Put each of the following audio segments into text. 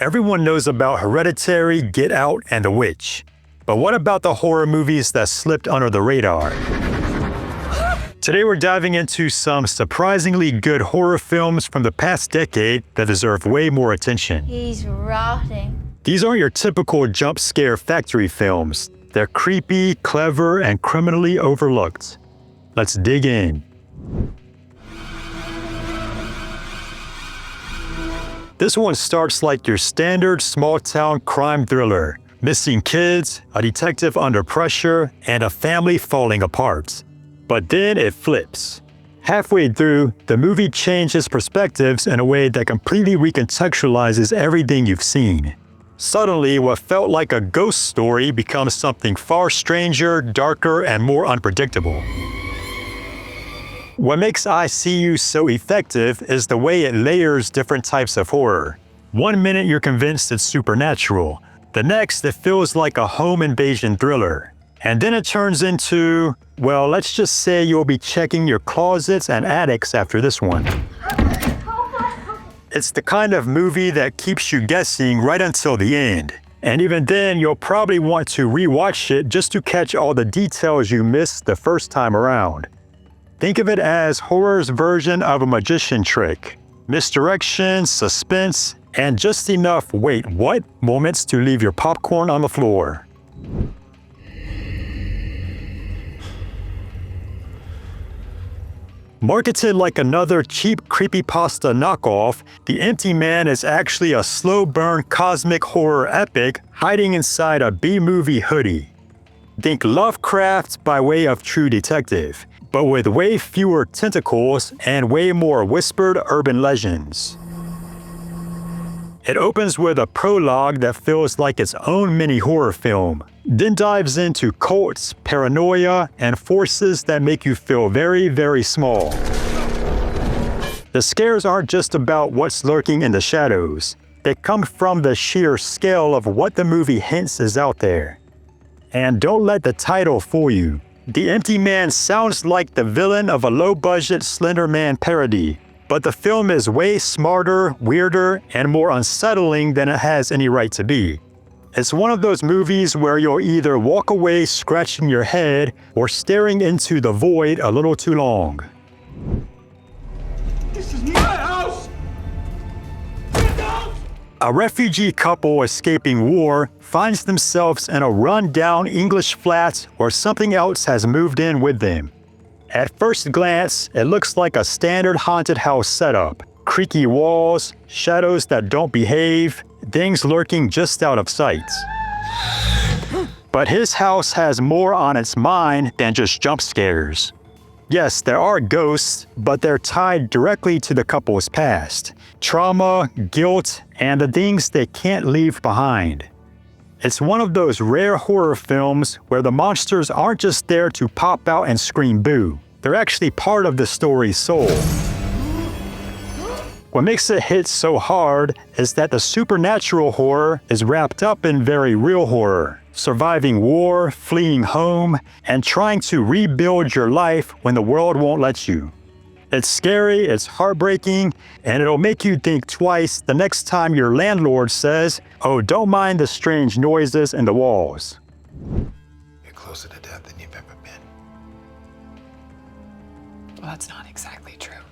Everyone knows about Hereditary, Get Out, and The Witch. But what about the horror movies that slipped under the radar? Today we're diving into some surprisingly good horror films from the past decade that deserve way more attention. He's rotting. These aren't your typical jump scare factory films. They're creepy, clever, and criminally overlooked. Let's dig in. This one starts like your standard small-town crime thriller. Missing kids, a detective under pressure, and a family falling apart. But then it flips. Halfway through, the movie changes perspectives in a way that completely recontextualizes everything you've seen. Suddenly, what felt like a ghost story becomes something far stranger, darker, and more unpredictable. What makes I See You so effective is the way it layers different types of horror. One minute you're convinced it's supernatural. The next, it feels like a home invasion thriller. And then it turns into, well, let's just say you'll be checking your closets and attics after this one. It's the kind of movie that keeps you guessing right until the end. And even then, you'll probably want to rewatch it just to catch all the details you missed the first time around. Think of it as horror's version of a magician trick. Misdirection, suspense, and just enough wait what moments to leave your popcorn on the floor. Marketed like another cheap creepypasta knockoff, The Empty Man is actually a slow-burn cosmic horror epic hiding inside a B-movie hoodie. Think Lovecraft by way of True Detective, but with way fewer tentacles and way more whispered urban legends. It opens with a prologue that feels like its own mini horror film, then dives into cults, paranoia, and forces that make you feel very, very small. The scares aren't just about what's lurking in the shadows. They come from the sheer scale of what the movie hints is out there. And don't let the title fool you. The Empty Man sounds like the villain of a low-budget Slender Man parody, but the film is way smarter, weirder, and more unsettling than it has any right to be. It's one of those movies where you'll either walk away scratching your head or staring into the void a little too long. This is my house! Get out! A refugee couple escaping war finds themselves in a run-down English flat where something else has moved in with them. At first glance, it looks like a standard haunted house setup. Creaky walls, shadows that don't behave, things lurking just out of sight. But his house has more on its mind than just jump scares. Yes, there are ghosts, but they're tied directly to the couple's past. Trauma, guilt, and the things they can't leave behind. It's one of those rare horror films where the monsters aren't just there to pop out and scream boo. They're actually part of the story's soul. What makes it hit so hard is that the supernatural horror is wrapped up in very real horror. Surviving war, fleeing home, and trying to rebuild your life when the world won't let you. It's scary, it's heartbreaking, and it'll make you think twice the next time your landlord says, "Oh, don't mind the strange noises in the walls." You're closer to death than you've ever been. Well, that's not exactly true.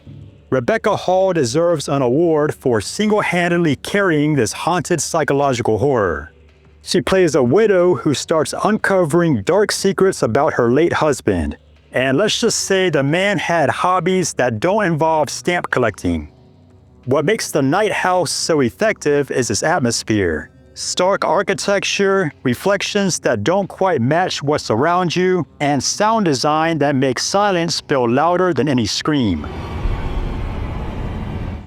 Rebecca Hall deserves an award for single-handedly carrying this haunted psychological horror. She plays a widow who starts uncovering dark secrets about her late husband. And let's just say the man had hobbies that don't involve stamp collecting. What makes The Night House so effective is its atmosphere. Stark architecture, reflections that don't quite match what's around you, and sound design that makes silence feel louder than any scream.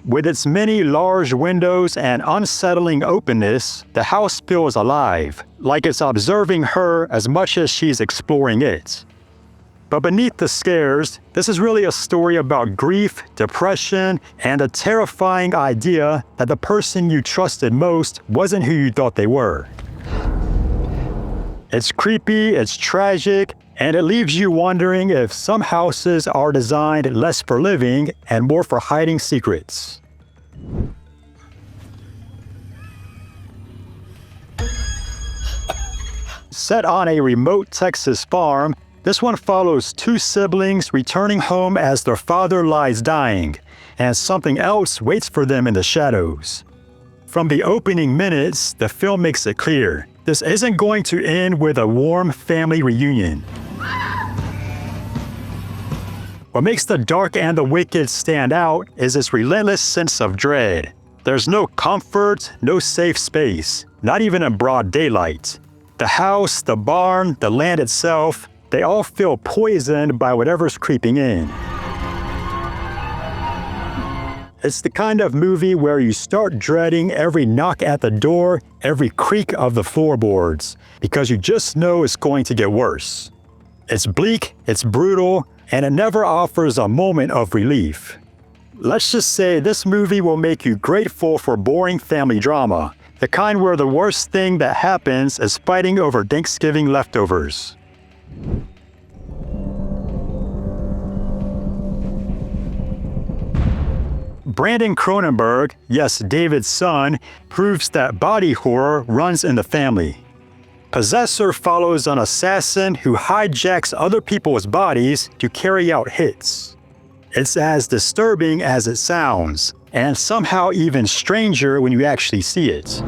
With its many large windows and unsettling openness, the house feels alive, like it's observing her as much as she's exploring it. But beneath the scares, this is really a story about grief, depression, and a terrifying idea that the person you trusted most wasn't who you thought they were. It's creepy, it's tragic, and it leaves you wondering if some houses are designed less for living and more for hiding secrets. Set on a remote Texas farm, this one follows two siblings returning home as their father lies dying, and something else waits for them in the shadows. From the opening minutes, the film makes it clear this isn't going to end with a warm family reunion. What makes The Dark and the Wicked stand out is its relentless sense of dread. There's no comfort, no safe space, not even in broad daylight. The house, the barn, the land itself, they all feel poisoned by whatever's creeping in. It's the kind of movie where you start dreading every knock at the door, every creak of the floorboards, because you just know it's going to get worse. It's bleak, it's brutal, and it never offers a moment of relief. Let's just say this movie will make you grateful for boring family drama, the kind where the worst thing that happens is fighting over Thanksgiving leftovers. Brandon Cronenberg, yes, David's son, proves that body horror runs in the family. Possessor follows an assassin who hijacks other people's bodies to carry out hits. It's as disturbing as it sounds, and somehow even stranger when you actually see it.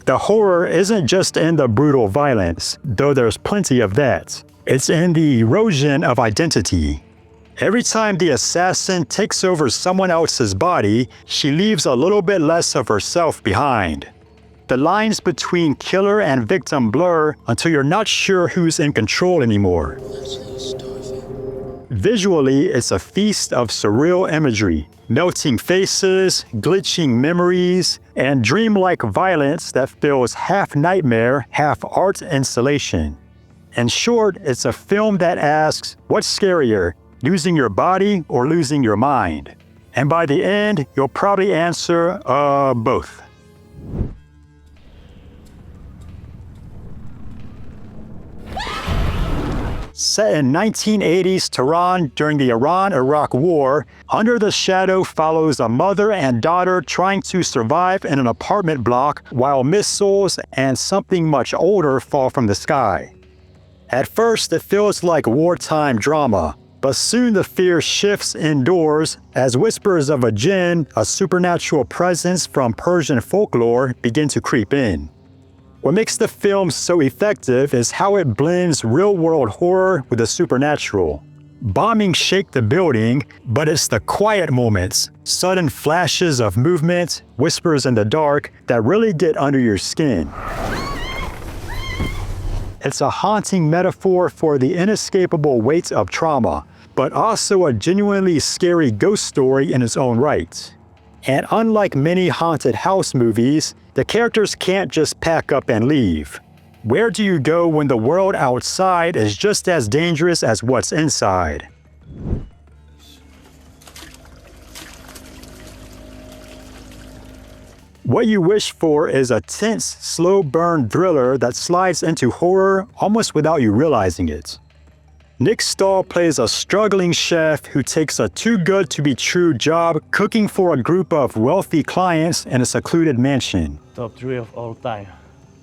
The horror isn't just in the brutal violence, though there's plenty of that. It's in the erosion of identity. Every time the assassin takes over someone else's body, she leaves a little bit less of herself behind. The lines between killer and victim blur until you're not sure who's in control anymore. Visually, it's a feast of surreal imagery, melting faces, glitching memories, and dreamlike violence that feels half nightmare, half art installation. In short, it's a film that asks, what's scarier, losing your body or losing your mind? And by the end, you'll probably answer, both. Set in 1980s Tehran during the Iran-Iraq War, Under the Shadow follows a mother and daughter trying to survive in an apartment block while missiles and something much older fall from the sky. At first, it feels like wartime drama, but soon the fear shifts indoors as whispers of a jinn, a supernatural presence from Persian folklore, begin to creep in. What makes the film so effective is how it blends real-world horror with the supernatural. Bombings shake the building, but it's the quiet moments, sudden flashes of movement, whispers in the dark, that really get under your skin. It's a haunting metaphor for the inescapable weight of trauma, but also a genuinely scary ghost story in its own right. And unlike many haunted house movies, the characters can't just pack up and leave. Where do you go when the world outside is just as dangerous as what's inside? What you wish for is a tense, slow burn thriller that slides into horror almost without you realizing it. Nick Stahl plays a struggling chef who takes a too-good-to-be-true job cooking for a group of wealthy clients in a secluded mansion. Top 3 of all time.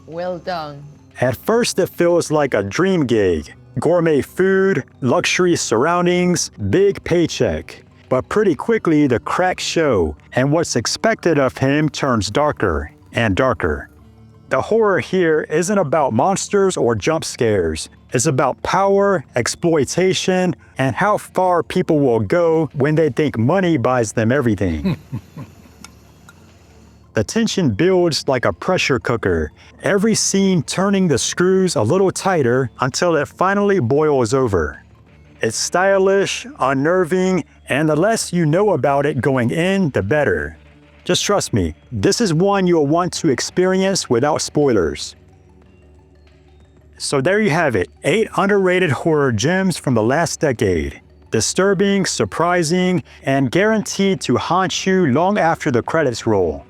Well done. At first, it feels like a dream gig. Gourmet food, luxury surroundings, big paycheck. But pretty quickly, the cracks show, and what's expected of him turns darker and darker. The horror here isn't about monsters or jump scares. It's about power, exploitation, and how far people will go when they think money buys them everything. The tension builds like a pressure cooker, every scene turning the screws a little tighter until it finally boils over. It's stylish, unnerving, and the less you know about it going in, the better. Just trust me, this is one you'll want to experience without spoilers. So there you have it, 8 underrated horror gems from the last decade. Disturbing, surprising, and guaranteed to haunt you long after the credits roll.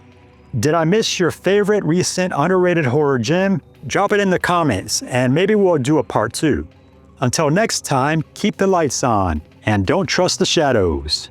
Did I miss your favorite recent underrated horror gem? Drop it in the comments, and maybe we'll do a part 2. Until next time, keep the lights on, and don't trust the shadows.